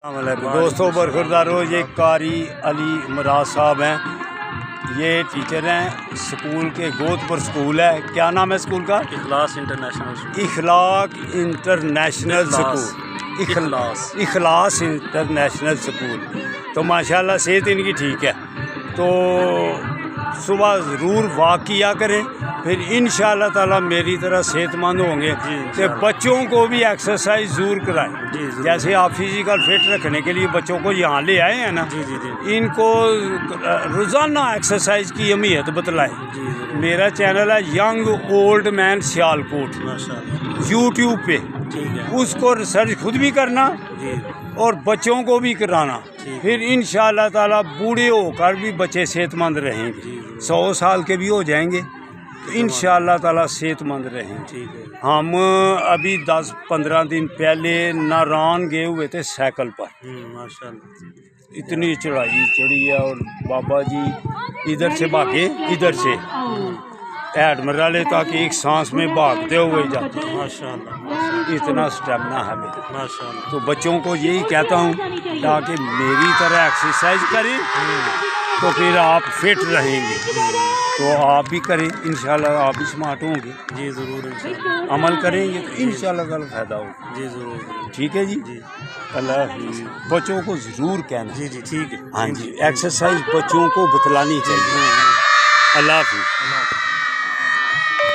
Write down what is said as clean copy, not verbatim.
السلام علیکم دوستوں، برخوردارو، یہ قاری علی مراد صاحب ہیں، یہ ٹیچر ہیں اسکول کے گوتپور اسکول ہے. کیا نام ہے اسکول کا؟ اخلاص انٹرنیشنل اسکول. اخلاق انٹرنیشنل اسکول. اخلاص انٹرنیشنل اسکول. تو ماشاءاللہ صحت ان کی ٹھیک ہے، تو صبح ضرور واک کیا کریں، پھر انشاءاللہ تعالیٰ میری طرح صحت مند ہوں گے. کہ بچوں کو بھی ایکسرسائز ضرور کرائیں. جیسے آپ فزیکل فٹ رکھنے کے لیے بچوں کو یہاں لے آئے ہیں نا، ان کو روزانہ ایکسرسائز کی اہمیت بتلائیں. میرا چینل ہے young old man Sialkot, YouTube پہ. اس کو ریسرچ خود بھی کرنا اور بچوں کو بھی کرانا، پھر انشاءاللہ تعالیٰ بوڑھے ہو کر بھی بچے صحت مند رہیں گے. 100 سال کے بھی ہو جائیں گے تو انشاءاللہ تعالیٰ صحت مند رہیں گے. ہم ابھی 10-15 دن پہلے ناران گئے ہوئے تھے سائیکل پر. اتنی چڑھائی چڑھی ہے، اور بابا جی ادھر سے بھاگے، ادھر سے ایڈ مرالے تاکہ ایک سانس میں بھاگتے ہوئے جاتے ہیں. اتنا اسٹیمنا ہے میرا. تو بچوں کو یہی کہتا ہوں تاکہ میری طرح ایکسرسائز کریں تو پھر آپ فٹ رہیں گے. تو آپ بھی کریں، انشاءاللہ آپ بھی اسمارٹ ہوں گے. جی ضرور انشاءاللہ عمل کریں گے تو انشاءاللہ تعالیٰ فائدہ ہوگا. جی ضرور. ٹھیک ہے جی. اللہ حافظ. بچوں کو ضرور کہنا. جی ٹھیک ہے. ہاں جی، ایکسرسائز بچوں کو بتلانی چاہیے. اللہ حافظ.